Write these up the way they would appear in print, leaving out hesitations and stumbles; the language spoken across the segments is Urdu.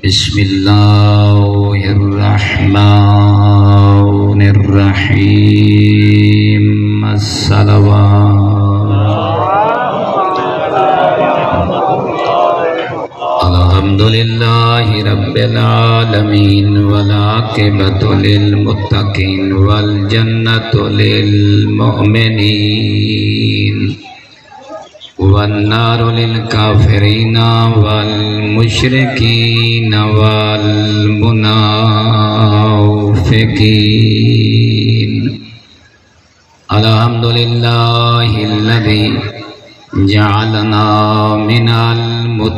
بسم الله الرحمن الرحيم الصلوات الحمد لله رب العالمين والعاقبة للمتقين والجنة للمؤمنين والنار للكافرين والمشركين والمنافقين الحمد لله الذي جعلنا من المتمسكين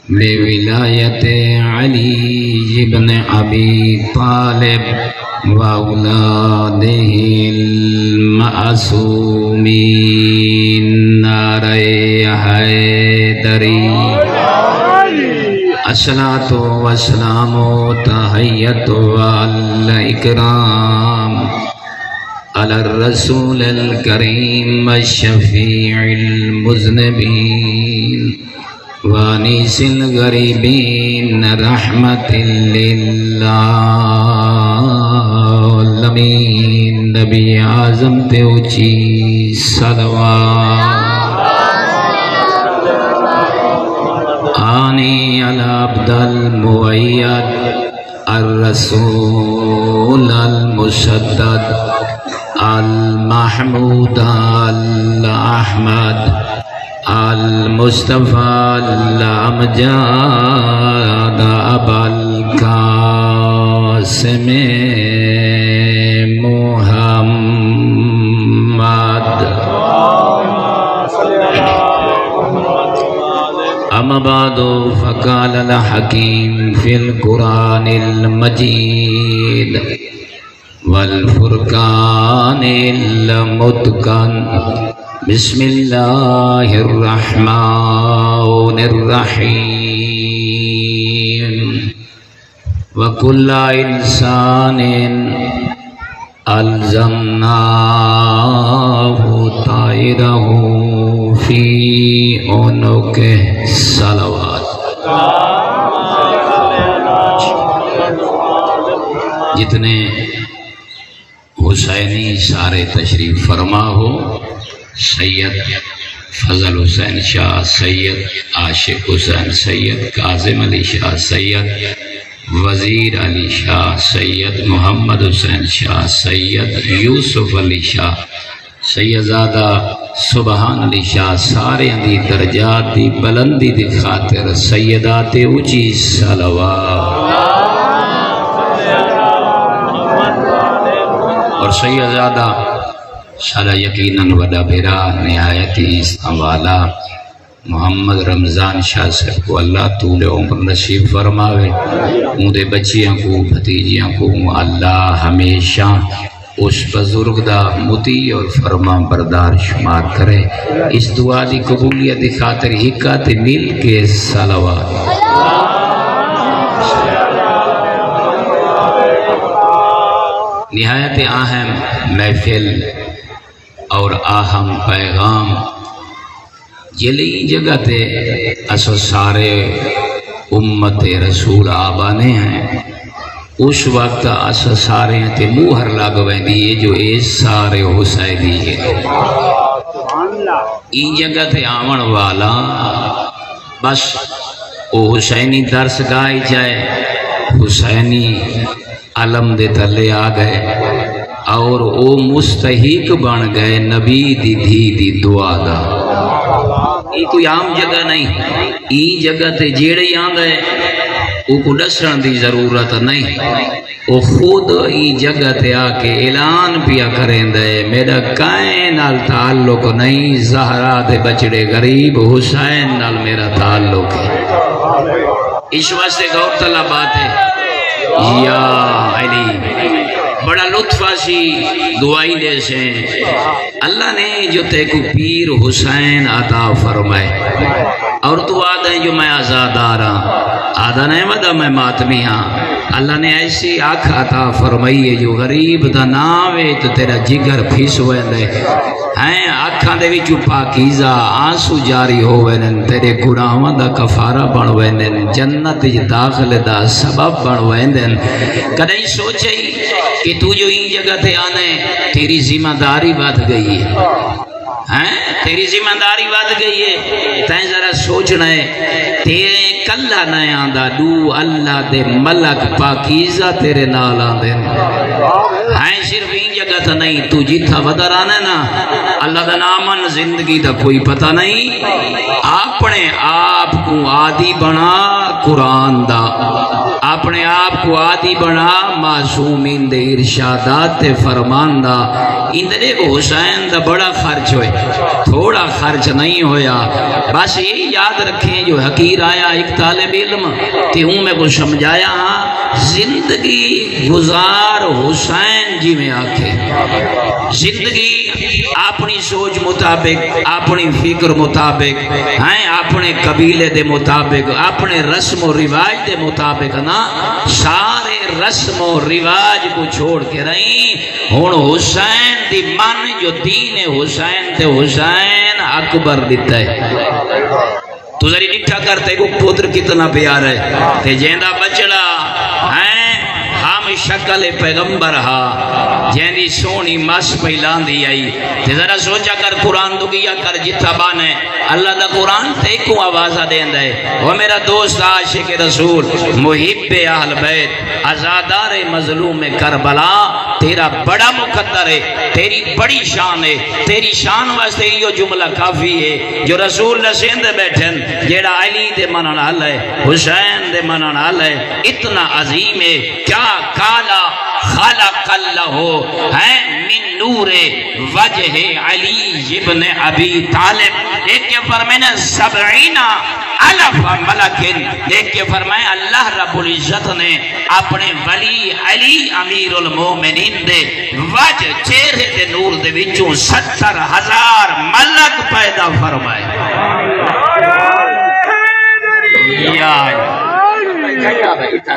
بولاية علي بن أبي طالب وأولاده المعصومين نعرہ حیدری الصلاة والسلام تحیت والإکرام على الرسول الكريم الشفيع المذنبين وانيس الغريبين رحمة للعالمين نبی اعظم پہ اونچی صلوات آنی علی عبد المؤید الرسول المسدد المحمود الأحمد المصطفى الأمجاد أبا القاسم محمد أما بعد فقال الحكيم في القرآن المجيد والفرقان المتقن بسم الله الرحمن الرحيم وكل إنسان ألزمناه طائره في عنقه صلوات جتنے حسینی سارے تشریف فرما ہو سید فضل حسین شاہ سید عاشق حسین سید کاظم علی شاہ سید وزیر علی شاہ سید محمد حسین شاہ سید یوسف علی شاہ سیدزادہ سبحان علی شاہ سارے دی درجات دی بلندی دی خاطر سیدات اونچی صلوات اور سیدزادہ شالا یقیناً وڈا بھیرا نہایت اسلام والا محمد رمضان شاہ صاحب کو اللہ طول عمر نصیب فرماوے مودے بچیاں کو بھتیجیاں کو اللہ ہمیشہ اس بزرگ دا مطیع اور فرما بردار شمار کرے اس دعا دی قبولیت دی خاطر حکات مل کے صلوات نہایت اہم محفل اور اہم پیغام جلی جگہ تے اسو سارے امت رسول آبانے ہیں اس وقت اسو سارے تے موہر لگویں دیئے جو اس سارے حسینی ہے این جگہ تے آمن والا بس او حسینی درس گائی جائے حسینی علم دے تلے آ گئے اور او مستحق بن گئے نبی دی دھی دی دعا دا یہ کوئی عام جگہ نہیں این جگہ تے جیڑے آن گئے او کو ڈسن دی ضرورت نہیں او خود این جگہ تے آکے اعلان پیا کریں دے میرا کائیں نال تعلق نہیں زہرا دے بچڑے غریب حسین نال میرا تعلق ہے اس واسطے غور طلب بات ہے یا علی بڑا لطفہ سی دعائی دے سے اللہ نے جو تے کو پیر حسین عطا فرمائے اور تو آدھیں جو میں آزاد آ رہا آدھا نہیں ودا میں ماتمی ہاں اللہ نے ایسی آنکھ عطا فرمائی ہے جو غریب دا نام ہے تو تیرا جگر پھس ویندے ہیں آنکھاں دے وچوں پاکیزہ آنسو جاری ہو ویندن تیرے گناہاں دا کفارہ بن ویندن جنت وچ داخلے دا سبب بن ویندن کدی سوچے کہ تو جو این جگہ تے آنے تیری ذمہ داری بات گئی ہے تیری ذمہ داری بات گئی ہے تین ذرا سوچنا ہے تیرے کلہ نہ آندا دو اللہ دے ملک پاکیزہ تیرے نال آندے ہیں صرف این جگہ تا نہیں تو جتھا بدر آنے نا اللہ دا نامن زندگی دا کوئی پتہ نہیں اپنے آپ کو عادی بنا قرآن دا اپنے آپ کو عادی بنا معصومین دے ارشادات تے فرمان دا اندرے کو حسین دا بڑا خرچ ہوئے تھوڑا خرچ نہیں ہویا بس یہ یاد رکھیں جو حقیر آیا ایک طالب علم تے ہوں میں کو سمجھایا ہاں زندگی گزار حسین جی میں آکھے زندگی اپنی سوچ مطابق اپنی فکر مطابق ہیں اپنے قبیلے دے مطابق اپنے رسم و رواج دے مطابق نا سارے رسم و رواج کو چھوڑ کے رہیں ہون حسین دی من جو دین حسین تے حسین اکبر دیتا ہے تو ذری لٹھا کرتے کو پتر کتنا پیار ہے تے جیندہ بچڑا ہیں ہم شکل پیغمبر ہا جیندی سونی مس پہلان دی آئی تے ذرا سوچا کر قرآن دگیا کر جتھا بانے اللہ دا قرآن تے کو آوازہ دین دے وہ میرا دوست عاشق رسول محب اہل بیت عزادار مظلوم کربلا تیرا بڑا مقدر ہے تیری بڑی شان ہے تیری شان واسطے یہ جملہ کافی ہے جو رسول نسین دے بیٹھن جیڑا علی دے منن حال ہے حسین دے منن حال ہے اتنا عظیم ہے کیا کالا خلق اللہ ہے من نور وجہ علی ابن ابی طالب ایک کے فرمائے سبعینہ الف ملکن دیکھ کے فرمائے اللہ رب العزت نے اپنے ولی علی امیر المومنین دے وجہ چہرے دے نور دے وچوں 70,000 ملک پیدا فرمائے یا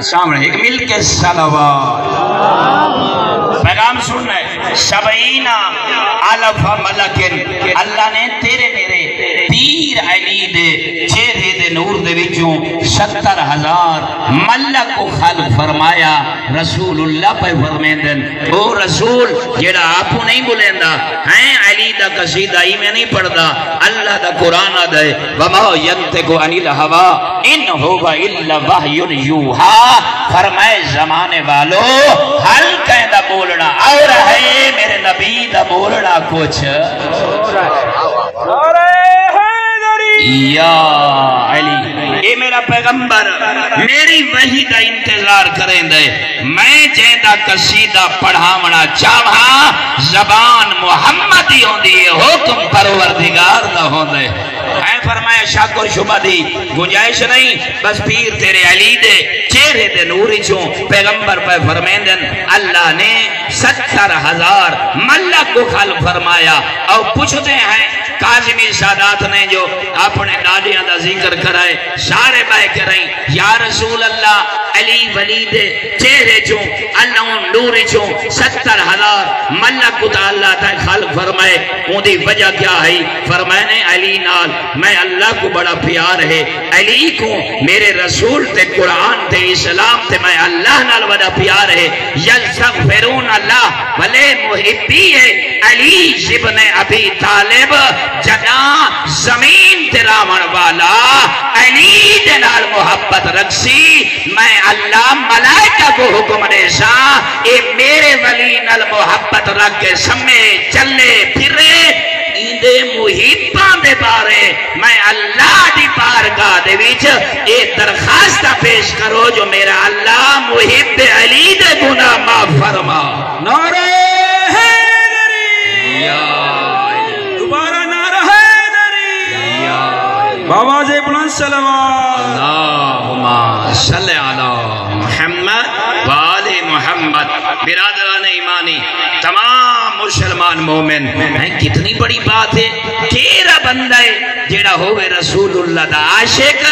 سامنے ایک مل کے صلوات پیغام سن رہے سبعینہ الف ملکن اللہ نے تیرے میرے پیر علی دے چہرے دے نور دے وچوں 70,000 ملک کو خلق فرمایا رسول اللہ پہ فرمیندن او رسول جیڑا آپو نہیں بولیندا ہیں علی دا قصیدہ ہی میں نہیں پڑھدا اللہ دا قرآن دے وما ینطق عن الہوی ان هو الا وحی یوحی فرمائے زمانے والو حل کہندہ بولنا اور ہے میرے نبی دا بولنا کچھ یا علی اے میرا پیغمبر میری وحی دا انتظار کریں دے میں جیدہ قصیدہ پڑھامنا چاہاں زبان محمدی ہوں دی حکم پروردگار دا ہوں دے اے فرمایا شک اور شبہ دی گنجائش نہیں بس پیر تیرے علی دے چہرے دے نوری چوں پیغمبر پہ فرمیندن اللہ نے 70,000 ملک کو خلق فرمایا اور پوچھتے ہیں کاظمی سادات نے جو اپنے ڈاڈیاں دا ذکر کرائے سارے بائے کرائیں یا رسول اللہ علی ولی دے چہرے چوں اللہ نوری چوں 70,000 ملک کو تا اللہ تا خلق فرمائے ان دی وجہ کیا ہے فرمائنے علی نال میں اللہ کو بڑا پیار ہے علی کو میرے رسول تے قرآن تے اسلام تے میں اللہ نال بڑا پیار ہے یستغفرون اللہ بلے محبی ہے علی ابن ابی طالب جنا زمین ترامن والا علی دے نال محبت رکھسی میں اللہ ملائکہ کو حکم دے سا اے میرے ولی نال محبت رکھ کے سمے چلے پھرے ایندے محبان دے بارے میں اللہ دی بارگاہ دے وچ اے درخواست پیش کرو جو میرا اللہ محب علی دے گناہ معاف فرما نعرہ حیدری دوبارہ نعرہ حیدری بآواز بلند صلوات اللہم صلی علی محمد وآل محمد برادران ایمانی تمام مسلمان مومن کتنی بڑی بات ہے کیرا بندہ ہے جیڑا ہوئے رسول اللہ دا عاشق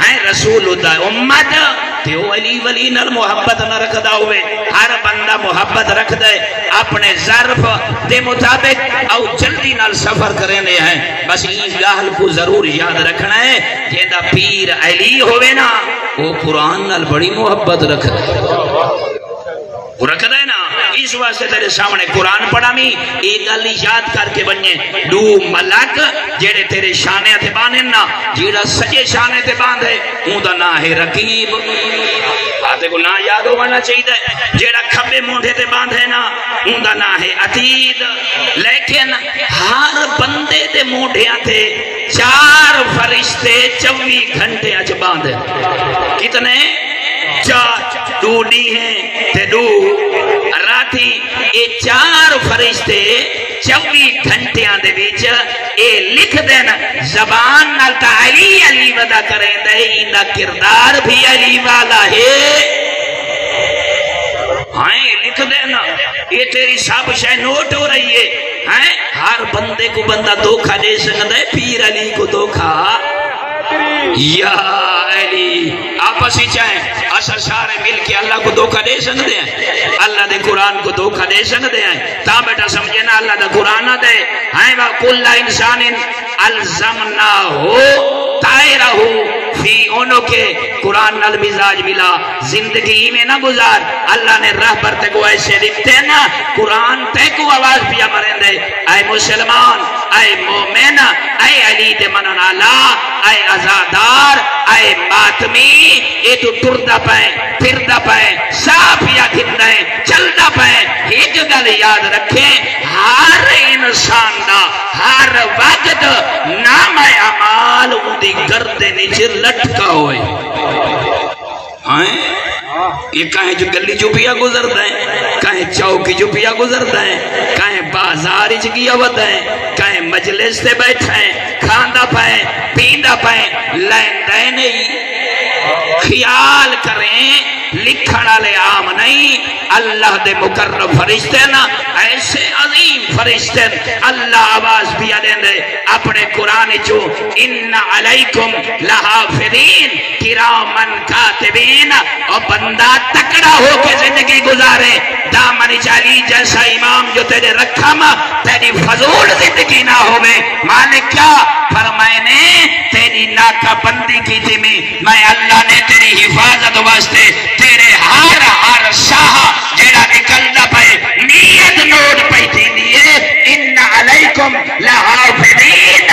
ہے رسول اللہ امت تے وہ علی ولی نال محبت نہ رکھدا ہوئے ہر بندہ محبت رکھ دے اپنے ظرف دے مطابق او جلدی نال سفر کرنے ہیں بس این گال کو ضرور یاد رکھنا ہے جیدہ پیر علی ہوئے نا وہ قرآن نال بڑی محبت رکھ دے وہ رکھ دے نا اس واسطے تیرے سامنے قرآن پڑھا می ایک گل یاد کر کے بننے دو ملک جیڑے تیرے شانے تے باندھے نا جیڑا سجے شانے تے باندھے اون دا نا ہے رقیب آتے کو نا یاد ہونا چاہیے جیڑا کھبے مونڈے تے باندھے نا اون دا نا ہے عتید لیکن ہر بندے تے مونڈے تے 4 فرشتے 24 گھنٹے اچ باندھے کتنے 4 ڈوڈی ہیں تے دو راتی اے 4 فرشتے 24 گھنٹیاں دے بیچ اے لکھ دینا زبان نالتا علی علی ودا کریں دے ایندہ کردار بھی علی والا ہے ہائیں لکھ دینا یہ تیری سب شے نوٹ ہو رہی ہے ہر بندے کو بندہ دھوکہ دے سکتا ہے پیر علی کو دھوکہ یا علی آپس ہی چاہیں اصل سارے مل کے اللہ کو دھوکہ دے سکتے ہیں اللہ دے قرآن کو دھوکہ دے سکتے ہیں تا بیٹا سمجھے نا اللہ دے قرآن دے وَكُلَّ إِنسَانٍ أَلْزَمْنَاهُ طَائِرَهُ فی انہوں کے قرآن نال مزاج ملا زندگی میں نہ گزار اللہ نے راہ پر تے کو ایسے لکھتے ہیں نا قرآن تے کو آواز پیا مریں دے اے مسلمان اے مومن اے علی دے منن اللہ اے ازادار اے ماتمی اے تو ٹردہ پائیں پھردہ پائیں صاف یا گھندائیں چلدہ پائیں ایک گل یاد رکھیں ہر انسان دا ہر وقت نام اعمال اندی گردے نیچے لٹکا ہوئے یہ کہیں جو گلی جو پیا گزر دائیں کہیں چوکی جو پیا گزر دائیں کہیں بازاری چکی آوت دائیں کہیں مجلس تے بیٹھائیں کھاندہ پائیں پیندہ پائیں لائن دائیں نہیں خیال کریں لکھنا لے عام نہیں اللہ دے مقرب فرشتے نا ایسے عظیم فرشتے اللہ آواز بھی دیں دے اپنے قرآن جو ان علیکم لحافظین کرامن کاتبین اور بندہ تکڑا ہو کے زندگی گزارے دامن چالی جیسا امام جو تیرے رکھم تیری فضول زندگی نہ ہوئے مالک کیا فرمائے نے تیری ناکہ بندی کی تھی میں اللہ نے تیری حفاظت واسطے تیرے ہر ساہ جیڑا نکلنا پائے نیت نوٹ پہ تھی لیے ان علیکم لحافظین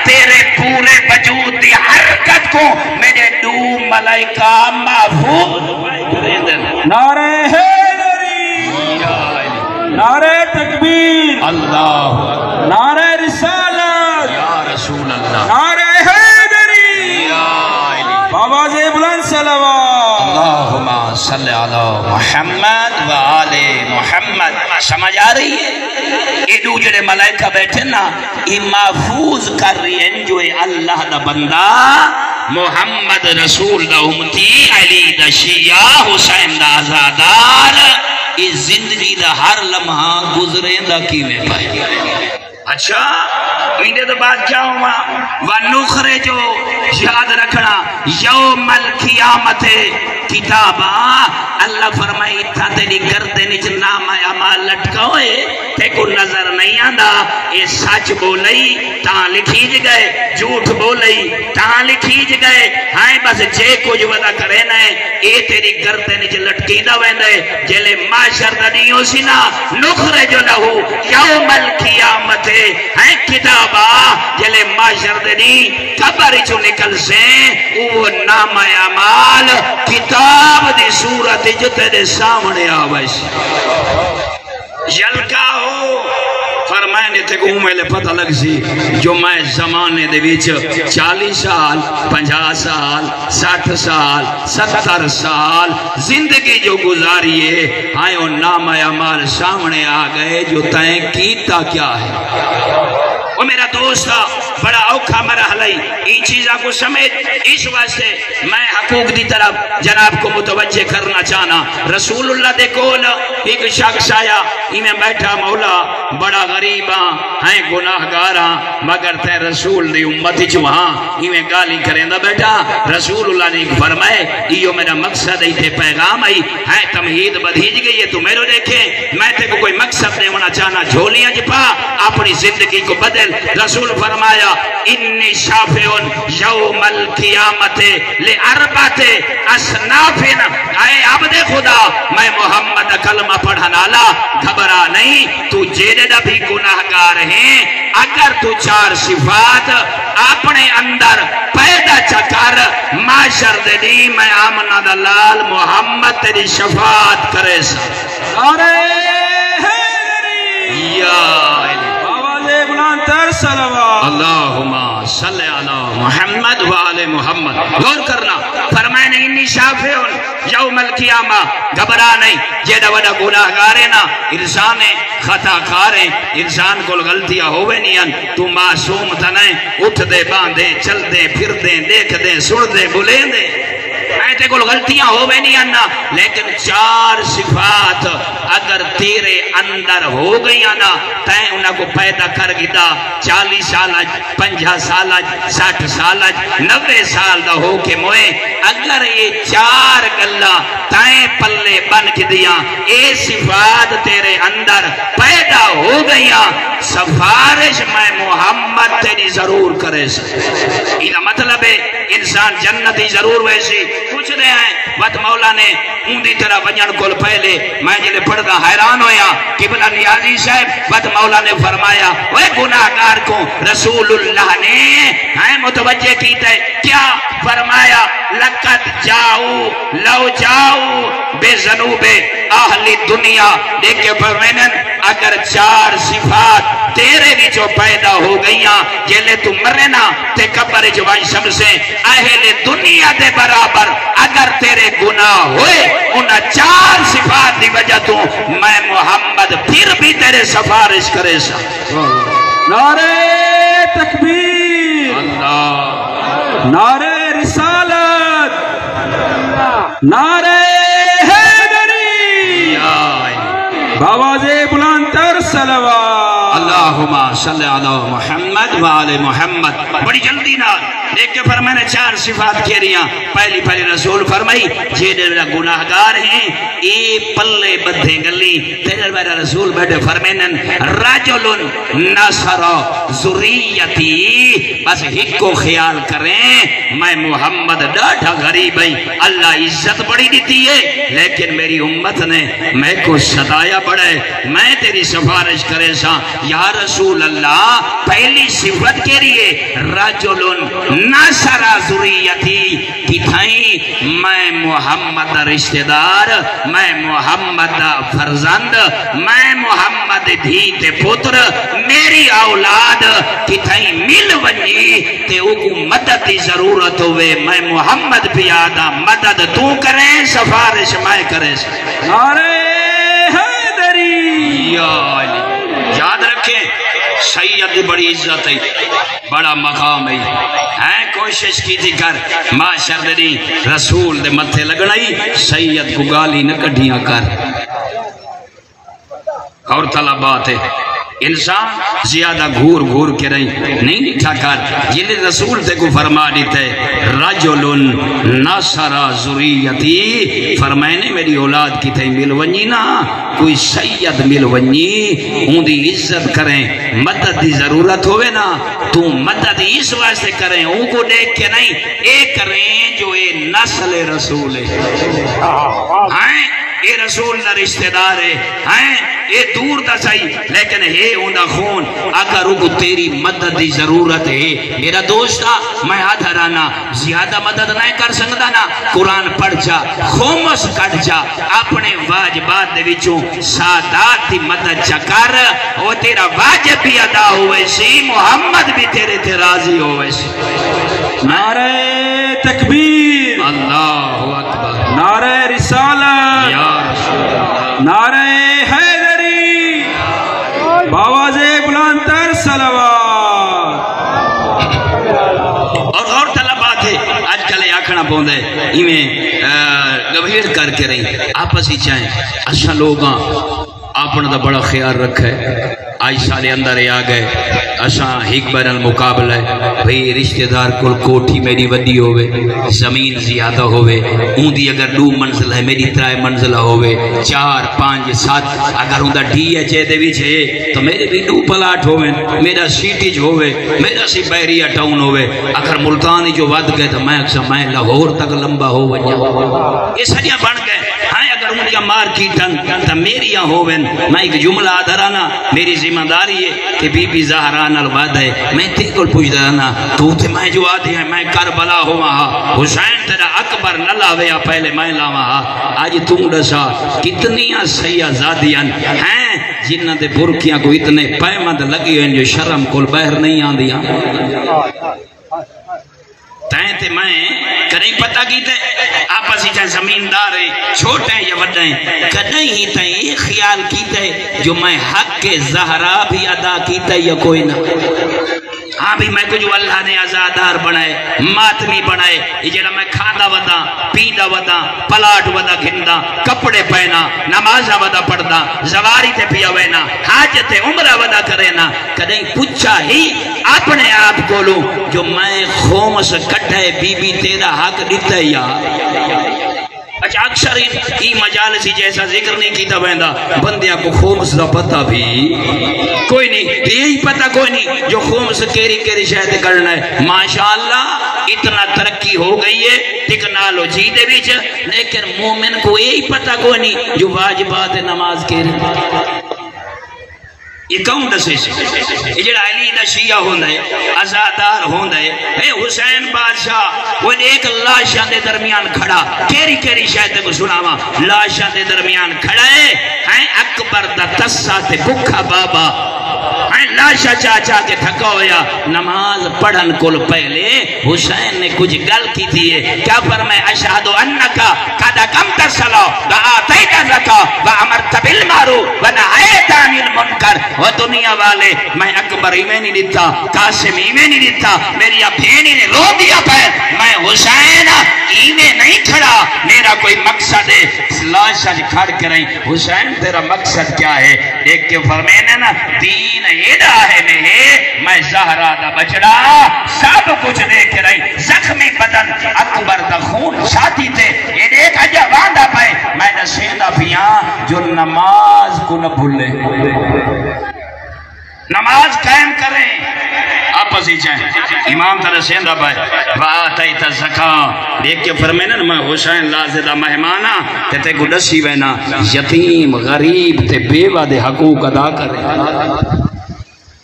تیرے پورے وجود دی حرکت کو میرے دو ملائکہ محفوظ نعرہ حیدری نعرہ تکبیر اللہ نعرہ رسالت یا رسول اللہ نعرہ حیدری آواز بلند صلوات اللہم صلی علی محمد و آل محمد سمجھ آ رہی ہے یہ دو جڑے ملائکہ بیٹھے نا یہ محفوظ کر رہی ہیں جو اللہ دا بندہ محمد رسول دا امتی علی دا شیعہ حسین دا آزادار اس زندگی دا ہر لمحہ گزریں دا کی میں پائے اچھا انہیں تو بات کیا ہوا وَنُخْرِ جو یاد رکھنا یوم القیامت کتابا اللہ فرمائی تھا تیری گردے نیچ نام اعمال لٹکا ہوئے تے کو نظر نہیں آندا یہ سچ بولئی تاں لکھیج گئے جھوٹ بولئی تاں لکھیج گئے ہائیں بس جے کچھ ودا کرے نئے اے تیری گردے نیچ لٹکی دا ویندے جلے معاشر دنیوں سینا نخرے جو لہو یوم القیامت ہائیں کتابا جلے معاشر دنی قبر چو نکل سے وہ نام اعمال کتاب دی صورت جو تیرے سامنے آوائش یلکا ہو فرمائنے تے کو میں لے پتہ لگ سی جو میں زمانے دے بیچ 40 سال 50 سال 60 سال 70 سال زندگی جو گزاریے آئے اور نام اعمال سامنے آ گئے جو تائیں کیتا کیا ہے وہ میرا دوست بڑا اوکھا مرحلہ ای چیزاں کو سمجھ. اس واسطے میں حقوق دی طرف جناب کو متوجہ کرنا چاہنا. رسول اللہ دے کول ایک شخص آیا، میں بیٹھا مولا بڑا غریباں ہیں گناہگاراں مگر تے رسول دی امتی چوہاں میں گالی کریں دا بیٹا. رسول اللہ نے فرمائے ایو میرا مقصد ہے تے پیغام آئی ہے تمہید بدھیج گئی ہے تو میرے دیکھے میں تے کو کوئی مقصد نہیں ہونا چاہنا جھولیاں جپا اپنی زندگی کو بدل. رسول فرمایا انی شافعن یوم القیامت لاربعۃ اصناف. اے عبد خدا میں محمد کلمہ پڑھنا لا گھبرا نہیں تو جیدے دا بھی گناہگار ہیں اگر تو 4 صفات اپنے اندر پیدا چکر معاشر دے دی میں آمنہ دلال محمد تیری شفاعت کرے سا. نعرہ حیدری یا آواز بلند تر صلوات. اللہم صلی علی محمد وآل محمد. غور کرنا فرمائے نہیں انی شافعن یوم القیامہ گھبرا نہیں جیدہ وڈا گناہگارے نا انسان خطا کارے انسان کو غلطیاں ہوئے نہیں تو معصوم تنائیں اٹھ دے باندھے چل دے پھر دے دیکھ دے سن دے بلیں دے ایتے کو غلطیاں ہوئے نہیں آنا لیکن 4 صفات اگر تیرے اندر ہو گئی آنا تائیں انہاں کو پیدا کر گدا 40 سال 50 سال 60 سال 90 سال دا ہو کے موئے اگر یہ 4 گلہ تائیں پلے بن کے دیا اے صفات تیرے اندر پیدا ہو گیا سفارش میں محمد تیری ضرور کرے سے. یہ مطلب ہے انسان جنتی ضرور ویسی کچھ رہے ہیں. وقت مولا نے اندھی طرح بنجن کول پہلے میں جلے پڑھتا حیران ہویا قبلہ نیازی صاحب وقت مولا نے فرمایا وہ گناہگار کو رسول اللہ نے متوجہ کیتا ہے کیا فرمایا لقد جاؤ لو جاؤ بے ذنوب اہل دنیا. دیکھے فرمینن اگر 4 صفات تیرے بھی جو پیدا ہو گئیاں جلے تو مرنا تے قبر جوائی سمسے اہل دنیا دے برابر اگر تیرے گناہ ہوئے انہا 4 صفات دی وجہ تو میں محمد پھر بھی تیرے سفارش کرے سا. نعرہ تکبیر اللہ نعرہ رسالت نعرہ حیدری آواز بلند تر صلوات. اللہم صلی علی محمد وآل محمد. بڑی جلدی نہ دیکھ کے فرمائے نے 4 صفات کہہ رہی ہیں. پہلی رسول فرمائی جیدے میرا گناہگار ہیں اے پلے بدھے گلی. تیرے میرا رسول بیٹھے فرمائنن رجل نصر ذریتی. بس ہک کو خیال کریں میں محمد ڈاٹھا غریب ہی اللہ عزت بڑی دیتی ہے لیکن میری امت نے میں کو ستایا بڑھے میں تیری سفارش کرے سا. یا رسول اللہ پہلی صفت کے لیے رجل نصر ذریتی کی تھائیں میں محمد رشتہ دار میں محمد فرزند میں محمد دھیت پتر میری اولاد کی تھائیں مل ونی تے اوکو مدد دی ضرورت ہوئے میں محمد بھی آدھا مدد تو کریں سفارش میں کریں. نعرہ حیدری یا علی یاد رکھیں سید دی بڑی عزت ہے بڑا مقام ہے. کوشش کی تھی کر معاشر دی رسول دے متھے لگنائی سید کو گالی نہ کڑھیاں کر. اور طلبات ہے انسان زیادہ گھور کے رہی نہیں لکھا کر یہ رسول تے کو فرما دیتے رجل نصر ذریتی. فرمائنے میری اولاد کی تھی مل ونی نا کوئی سید مل ونی ان دی عزت کریں مدد دی ضرورت ہوئے نا تو مدد اس واسطے کریں ان کو دیکھ کے نہیں اے کریں جو اے نسل رسول ہے اے رسول دا رشتہ دار ہے اے دور دا صحیح لیکن ہے اندہ خون اگر وہ تیری مدد دی ضرورت ہے میرا دوستا میں آدھا رانا زیادہ مدد نہیں کر سکتا نا قرآن پڑھ جا خومس کٹ جا اپنے واجبات دے وچوں سادات دی مدد جا کر وہ تیرا واجب بھی ادا ہوئے سی محمد بھی تیرے تے راضی ہوئے سی. نعرہ تکبیر اللہ اکبر نعرہ رسالت یا رسول اللہ نعرہ حیدری باواز بلند تر صلوات. رکھنا پوندے ایویں گبھیڑ کر کے رہی آپس ہی چاہیں اچھا لوگاں اپنا دا بڑا خیال رکھے آج سالے اندر آ گئے اساں ایک بار المقابلہ ہے بھئی رشتہ دار کل کوٹھی میری ودی ہوئے زمین زیادہ ہوئے اون دی اگر 2 منزل ہے میری 3 منزلہ ہوئے 4 5 7 اگر ہوں دا ڈی ایچ اے دے وچ ہے تو میرے بھی 2 پلاٹ ہوئے میرا سیٹیج ہوئے میرا سی بحریہ ٹاؤن ہوئے اگر ملتانی جو ود گئے تو میں اکثر میں لاہور تک لمبا ہو ونجا یہ سڑیاں بن گئے ہاں اگر ان دیا مارکیٹن تا میری ہوئے میں ایک جملہ آدھرانا میری ذمہ داری ہے کہ بی بی زہران الواد ہے میں تیکل پوچھ دانا تو تے میں جو آدھی ہے میں کربلا ہوا ہاں حسین تیرا اکبر نہ لاویا پہلے میں لاوا ہاں آج تم ڈسا کتنیاں سیاہ زادیاں ہیں جنہ دے برکیاں کو اتنے پیمند لگی ہیں جو شرم کل بہر نہیں آن دیا تائیں تے میں کریں پتہ کیتے آپس ہی چاہے زمیندار ہیں چھوٹے ہیں یا وڈے ہیں کدیں ہی تائیں ایک خیال کیتے جو میں حق زہرا بھی ادا کیتے یا کوئی نہ ہاں بھی میں کچھ اللہ نے آزادار بنائے ماتمی بنائے یہ جڑا میں کھادا ودا پیدا ودا پلاٹ ودا گھندا کپڑے پہنا نمازہ ودا پڑھدا زواری تے پیا وینا حاجت عمرہ ودا کرینا کدیں پوچھا ہی اپنے آپ کو لوں جو میں خوم سے کٹھے بی بی تیرا حق دیتا یا اچھا اکثر ہی مجالسی جیسا ذکر نہیں کیتا بہندہ بندیاں کو خومس دا پتہ بھی کوئی نہیں یہی پتہ کوئی نہیں جو خومس کیری شاید کرنا ہے ماشاءاللہ اتنا ترقی ہو گئی ہے ٹیکنالوجی دے بیچ لیکن مومن کو یہی پتہ کوئی نہیں جو واجبات نماز کیری یہ کون دسے سے یہ جڑا علی دا شیعہ ہوندہ ہے ازادار ہوندہ ہے اے حسین بادشاہ وہ ایک لاشاں دے درمیان کھڑا کیری شاید کو سناوا لاشاں دے درمیان کھڑا ہے اکبر دا تسا تے بکھا بابا لاشا چاچا کے تھکا ہویا نماز پڑھن کل پہلے حسین نے کچھ گل کی تھی کیا فرمائے اشہدو انکا قد قمت الصلاۃ وآتیت الزکاۃ وامرت بالمعروف ونہیت عن المنکر وہ دنیا والے میں اکبر ہی میں نہیں دیتا قاسم ہی میں نہیں دیتا میری بھینی نے رو دیا پیر میں حسین ہی میں نہیں کھڑا میرا کوئی مقصد ہے لاشا کھڑ کے رہی حسین تیرا مقصد کیا ہے ایک کے فرمائے نا دین ایڈا ہے میں زہرا دا بچڑا سب کچھ دیکھ رہی زخمی بدن اکبر دا خون شادی تے یہ دیکھ اجا واندہ پائے میں دا سیدہ پیاں جو نماز کو نہ بھولے نماز قائم کریں آپس ہی چاہیں امام تر سیندہ پائے وآتیت الزکاۃ دیکھ کے فرمائے نا میں حسین لازدہ مہمانا تے کو ڈسی وینا یتیم غریب تے بیوہ دے حقوق ادا کریں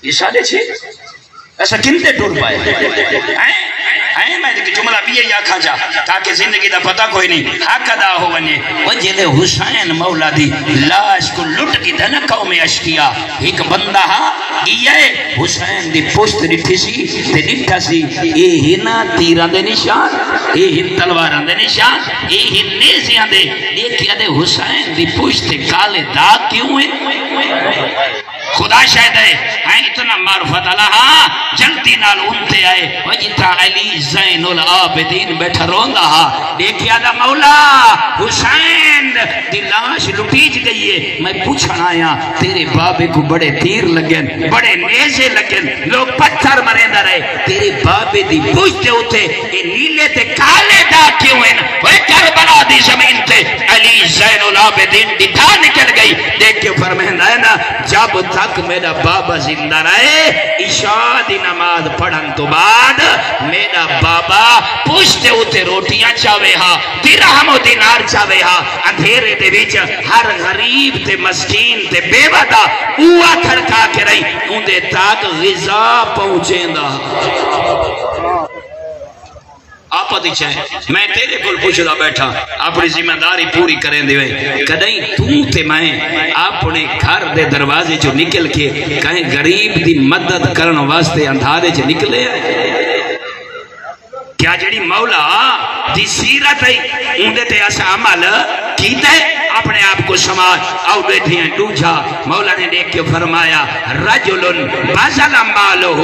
یہ سادے چھے ایسا کنتے ٹور پائے میں دیکھ جملہ بھی یہ آکھا جا تاکہ زندگی دا پتہ کوئی نہیں حق ادا ہو بنے وہ جلے حسین مولا دی لاش کو لٹ کی دھنا قوم اشکیا ایک بندہ یہ حسین دی پشت ڈٹھی سی تے ڈٹھا سی اے ہنا تیران دے نشان اے ہن تلواران دے نشان اے ہن نیزیان دے دیکھیا دے حسین دی پشت کالے داغ کیوں ہیں خدا شاید ہے اتنا معرفت اللہ جلدی نال انتے آئے وجتا علی زین العابدین بیٹھا روندہ دیکھیا دا مولا حسین دی لاش لٹیج گئی ہے میں پوچھنا آیا تیرے بابے کو بڑے تیر لگن بڑے نیزے لگن لوگ پتھر مرندہ رہے تیرے بابے دی پوچھتے ہوتے اے نیلے تے کالے دا کیوں ہیں وہ کربلا دی زمین تے علی زین العابدین دکھا نکل گئی دیکھ کے فرمہندہ ہے نا جب تک میرا بابا زندہ رہے عشاء دی نماز پڑھن تو بعد میرا بابا پوچھتے ہوتے روٹیاں چاوے ہاں درہم و دینار چاوے ہاں اندھیرے دے بیچ ہر غریب تے مسکین تے بے ودا اوہ کھڑکا کے رہی اندے تاک غذا پہنچیں دا آپ دی چاہیں میں تیرے کل پوچھدا بیٹھا اپنی ذمہ داری پوری کریں دے ہوئے کدیں تو تے میں اپنے گھر دے دروازے جو نکل کے کہیں غریب دی مدد کرن واسطے اندھارے جو نکلے کیا جڑی مولا دی سیرت ہے اندے تے ایسا عمل کیتا ہے اپنے آپ کو سماج او بیٹھی ہیں دوجھا مولا نے دیکھ کے فرمایا رجل بذل مالہ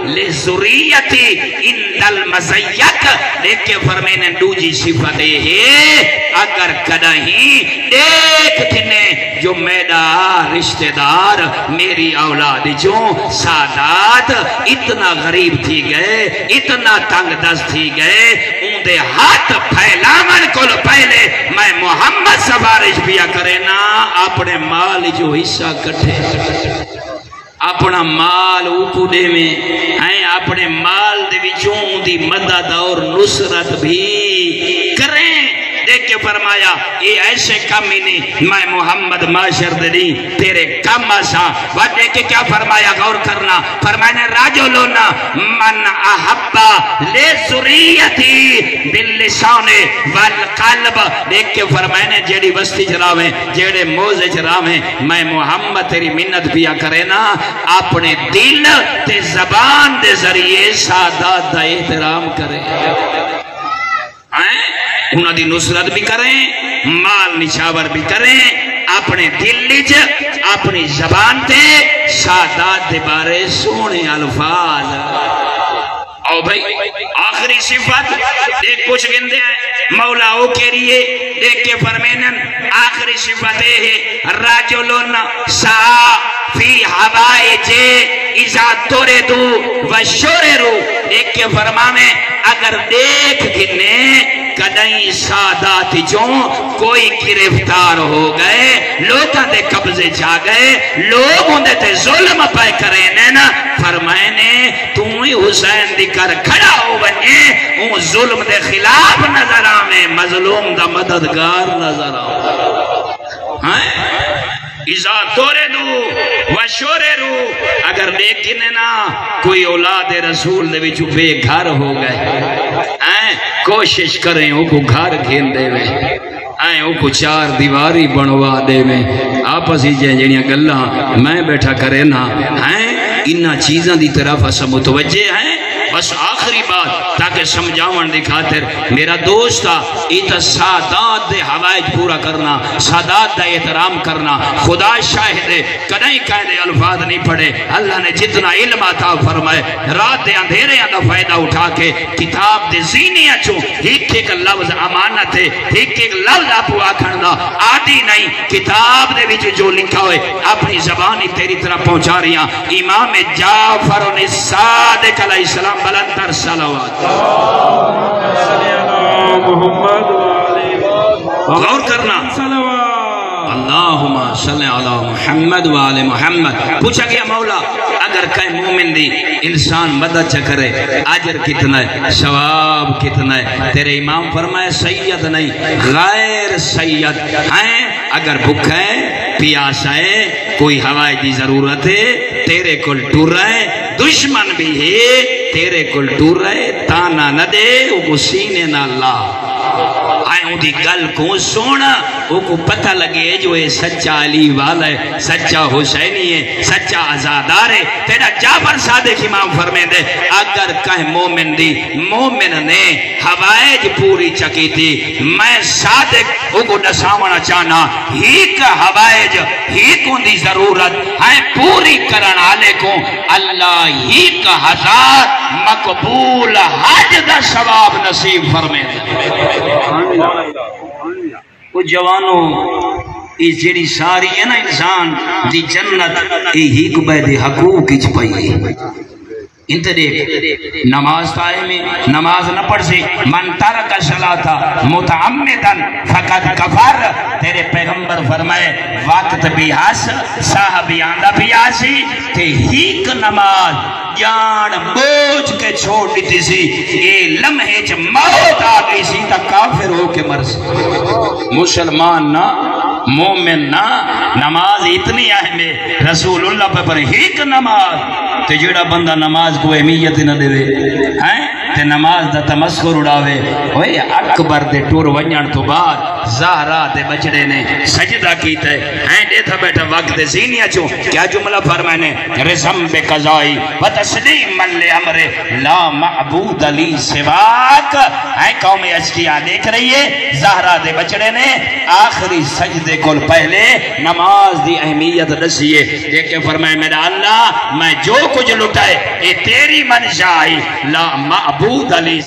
لذریتی اند المزیت دیکھ کے فرمائنے دوجی صفت ہے اگر کدہیں دیکھ تھنے جو میرا رشتہ دار میری اولاد جو سادات اتنا غریب تھی گئے اتنا تنگ دست تھی گئے ان دے ہاتھ پھیلامن کو پہلے میں محمد سفارش پیا کرے نا اپنے مال جو حصہ کٹھے اپنا مال اوپو دے میں ہیں اپنے مال دے وچوں دی مدد اور نصرت بھی کریں دیکھ کے فرمایا یہ ایسے کم ہی نہیں میں محمد معاشر دلی تیرے کم آسا وہ دیکھ کے کیا فرمایا غور کرنا فرمایا رجلن من احبا لے ذریتی باللسان والقلب دیکھ کے فرمایا جیڑی وستی چراویں جیڑے موزے چراویں میں محمد تیری منت پیا کرے نا اپنے دل تے زبان دے ذریعے سادات دا احترام کرے انہوں دی نصرت بھی کریں مال نشاور بھی کریں اپنے دل لج اپنی زبان تے سادات دے بارے سونے الفاظ او بھائی آخری صفت دیکھ کچھ گندے ہیں مولا او کے لیے دیکھ کے فرمینن آخری صفت ہے رجلن سا فی حوائج اذا توردو و شوررو دیکھ کے فرمانے اگر دیکھ گنے کدیں سادات جو کوئی گرفتار ہو گئے لوگاں دے قبضے جا گئے لوگوں دے تے ظلم پائے کریں نا فرمائنے تو ہی حسین دی کر کھڑا ہو بنے اون ظلم دے خلاف نظر آمیں مظلوم دا مددگار نظر آمیں اذا توردو و شوررو اگر دیکھنے نا کوئی اولاد رسول دے وچ بے گھر ہو گئے کوشش کریں او کو گھر گھین دے وے او کو چار دیواری بنوا دے میں آپس ہی جہنیاں گلاں میں بیٹھا کرے نا انہا چیزاں دی طرف اسا متوجہ ہیں بس آخری بات تاکہ سمجھاون دی خاطر میرا دوست تھا ایتا سادات دے حوائج پورا کرنا سادات دا احترام کرنا خدا شاہد کدیں قائد الفاظ نہیں پڑھے اللہ نے جتنا علم عطا فرمائے رات دے اندھیرے دا فائدہ اٹھا کے کتاب دے زینیاں چوں ایک ایک لفظ امانت ہے ایک ایک لفظ آپ آکھن دا آدھی نہیں کتاب دے وچ جو لکھا ہوئے اپنی زبانی تیری طرح پہنچا رہی ہیں امام جعفر صادق علیہ السلام بلند تر صلوات غور کرنا اللہم صلی علی محمد و آل محمد پوچھا گیا مولا اگر کئی مومن دی انسان مدد چکرے اجر کتنا ہے ثواب کتنا ہے تیرے امام فرمائے سید نہیں غیر سید ہیں اگر بھوک ہے پیاسا ہے کوئی ہوائی دی ضرورت ہے تیرے کل ٹور رہے دشمن بھی ہے تیرے کل ٹور رہے تانا نہ دے وہ سینے نہ لا آئیں دی گل کو سونا وہ کو پتہ لگے جو یہ سچا علی والا ہے سچا حسینی ہے سچا عزادار ہے تیرا جعفر صادق امام فرمائے دے اگر کہیں مومن دی مومن نے حوائج پوری چکی تھی میں صادق وہ کو نساونا چاہنا ہی کا حوائج ہی کو دی ضرورت ہے پوری کرن آلے کو اللہ ہی کا ہزار مقبول حج دا ثواب نصیب فرمائے دے وہ جوانوں اس جڑی ساری ہے نا انسان دی جنت ہی کو بید حقوق اچ پئی انت دیکھ نماز پائے میں نماز نہ پڑھ سے من ترک صلاۃ متعمدن فقط کفر تیرے پیغمبر فرمائے وقت بھی ہس صاحبی آندہ بھی آسی کہ ہیک نماز جان بوجھ کے چھوڑ دیتی سی یہ لمحے چ موت آ گئی سی تا کافر ہو کے مر سی مسلمان نہ مومن نہ نماز اتنی اہم ہے رسول اللہ پر ایک نماز تے جڑا بندہ نماز کو اہمیت نہ دے ہیں تے نماز دا تمسخر اڑاوے اوے اکبر دے ٹور ونجن تو بعد زہرا دے بچڑے نے سجدہ کیتا ہے دیتا بیٹھا وقت زینیا چوں کیا جملہ فرمائنے رزم بے قضائی و تسلیم من لے امر لا معبود علی سواک قوم اشکیہ دیکھ رہی ہے زہرا دے بچڑے نے آخری سجدے کل پہلے نماز دی اہمیت دسیے دیکھ کے فرمائے میرا اللہ میں جو کچھ لٹائے اے تیری منشائی لا معبود علی